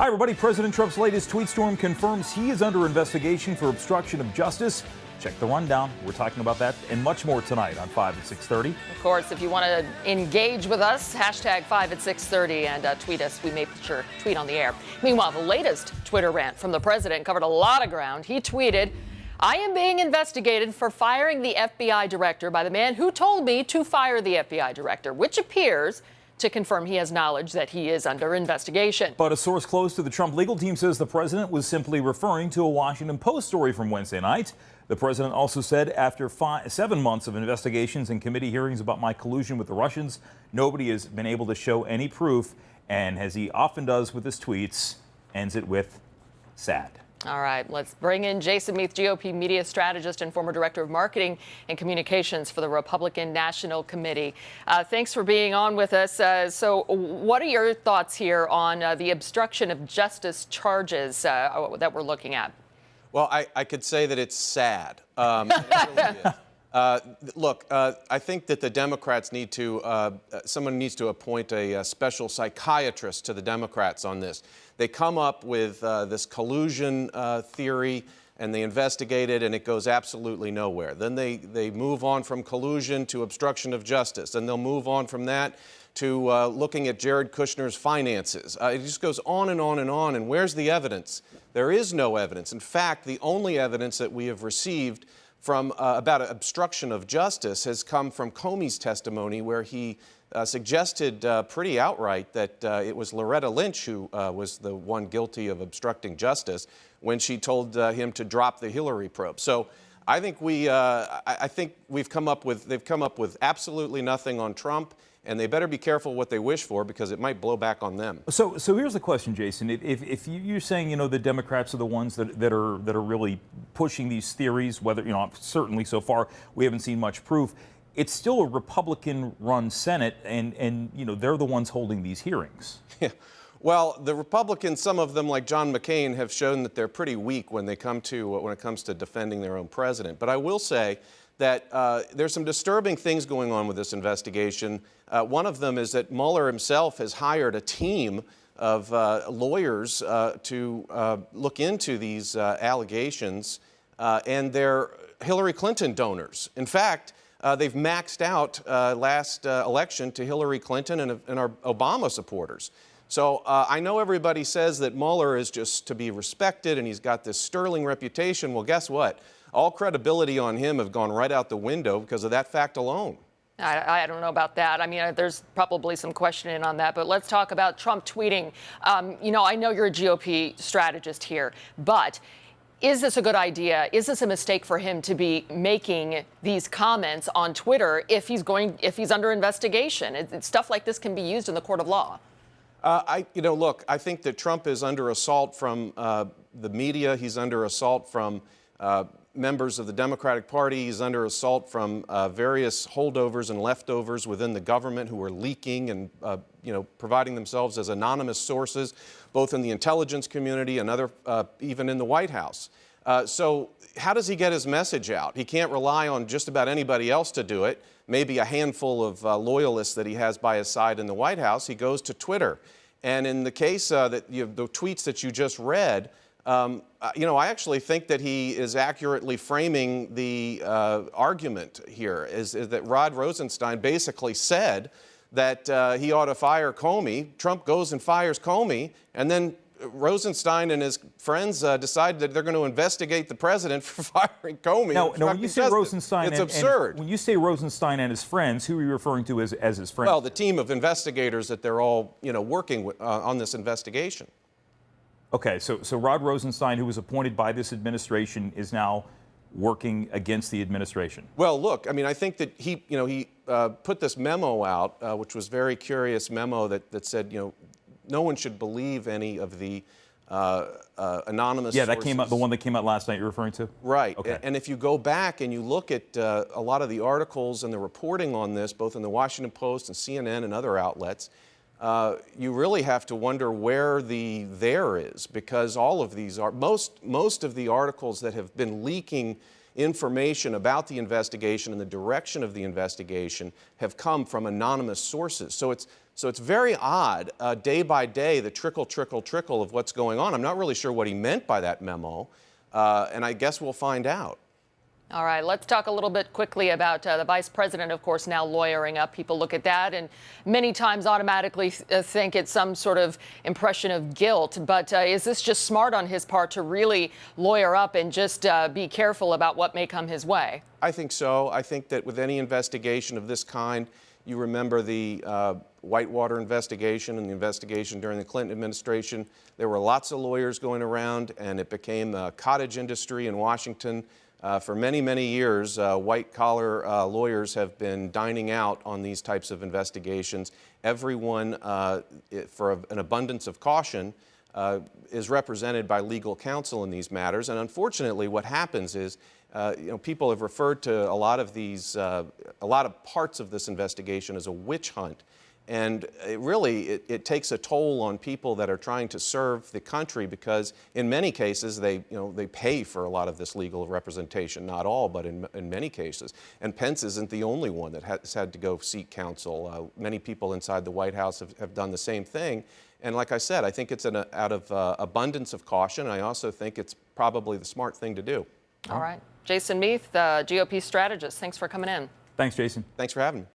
Hi, everybody. President Trump's latest tweet storm confirms he is under investigation for obstruction of justice. Check the rundown. We're talking about that and much more tonight on 5 at 6:30. Of course, if you want to engage with us, hashtag 5 at 6:30 and tweet us. We make sure tweet on the air. Meanwhile, the latest Twitter rant from the president covered a lot of ground. He tweeted, "I am being investigated for firing the FBI director by the man who told me to fire the FBI director," which appears to confirm he has knowledge that he is under investigation. But a source close to the Trump legal team says the president was simply referring to a Washington Post story from Wednesday night. The president also said after 7 months of investigations and committee hearings about my collusion with the Russians, nobody has been able to show any proof. And as he often does with his tweets, ends it with sad. All right, let's bring in Jason Meath, GOP media strategist and former director of marketing and communications for the Republican National Committee. Thanks for being on with us. So what are your thoughts here on the obstruction of justice charges that we're looking at? Well, I could say that it's sad. It really is. Look, I think that the Democrats need to, someone needs to appoint a special psychiatrist to the Democrats on this. They come up with this collusion theory, and they investigate it, and it goes absolutely nowhere. Then they move on from collusion to obstruction of justice, and they'll move on from that to looking at Jared Kushner's finances. It just goes on and on and on, and where's the evidence? There is no evidence. In fact, the only evidence that we have received from about obstruction of justice has come from Comey's testimony, where he suggested pretty outright that it was Loretta Lynch who was the one guilty of obstructing justice when she told him to drop the Hillary probe. So I think they've come up with absolutely nothing on Trump, and they better be careful what they wish for, because it might blow back on them. So here's the question, Jason. If you're saying, the Democrats are the ones that are really pushing these theories, whether, certainly so far we haven't seen much proof. It's still a Republican-run Senate, and they're the ones holding these hearings. Yeah. Well, the Republicans, some of them, like John McCain, have shown that they're pretty weak when it comes to defending their own president. But I will say that there's some disturbing things going on with this investigation. One of them is that Mueller himself has hired a team of lawyers to look into these allegations, and they're Hillary Clinton donors. In fact, they've maxed out last election to Hillary Clinton and our Obama supporters. So I know everybody says that Mueller is just to be respected and he's got this sterling reputation. Well, guess what? All credibility on him have gone right out the window because of that fact alone. I don't know about that. I mean, there's probably some questioning on that, but let's talk about Trump tweeting. I know you're a GOP strategist here, but is this a good idea? Is this a mistake for him to be making these comments on Twitter if he's under investigation? Stuff like this can be used in the court of law. Look, I think that Trump is under assault from the media. He's under assault from members of the Democratic Party. He's under assault from various holdovers and leftovers within the government who are leaking and, providing themselves as anonymous sources, both in the intelligence community and even in the White House. So how does he get his message out? He can't rely on just about anybody else to do it. Maybe a handful of loyalists that he has by his side in the White House. He goes to Twitter. And in the case the tweets that you just read, I actually think that he is accurately framing the argument here, is that Rod Rosenstein basically said that he ought to fire Comey. Trump goes and fires Comey, and then Rosenstein and his friends decide that they're going to investigate the president for firing Comey. Now when you say Rosenstein, it's absurd. When you say Rosenstein and his friends, who are you referring to as his friends? Well, the team of investigators that they're all, working with, on this investigation. Okay, so Rod Rosenstein, who was appointed by this administration, is now working against the administration. Well, look, I mean, I think that he put this memo out, which was a very curious memo that said, no one should believe any of the anonymous sources. That came out, the one that came out last night you're referring to? Right. Okay. And if you go back and you look at a lot of the articles and the reporting on this, both in the Washington Post and CNN and other outlets, you really have to wonder where the there is, because all of these are most of the articles that have been leaking information about the investigation and the direction of the investigation have come from anonymous sources. So it's very odd, day by day, the trickle of what's going on. I'm not really sure what he meant by that memo, and I guess we'll find out. All right, let's talk a little bit quickly about the vice president, of course, now lawyering up. People look at that and many times automatically think it's some sort of impression of guilt. But is this just smart on his part to really lawyer up and just be careful about what may come his way? I think so. I think that with any investigation of this kind, you remember the Whitewater investigation and the investigation during the Clinton administration. There were lots of lawyers going around, and it became a cottage industry in Washington. For many, many years, white-collar lawyers have been dining out on these types of investigations. Everyone, for an abundance of caution, is represented by legal counsel in these matters. And unfortunately, what happens is, people have referred to a lot of parts of this investigation as a witch hunt. And it takes a toll on people that are trying to serve the country, because in many cases they pay for a lot of this legal representation. Not all, but in many cases. And Pence isn't the only one that has had to go seek counsel. Many people inside the White House have done the same thing. And like I said, I think it's out of abundance of caution. I also think it's probably the smart thing to do. All right. Jason Meath, GOP strategist, thanks for coming in. Thanks, Jason. Thanks for having me.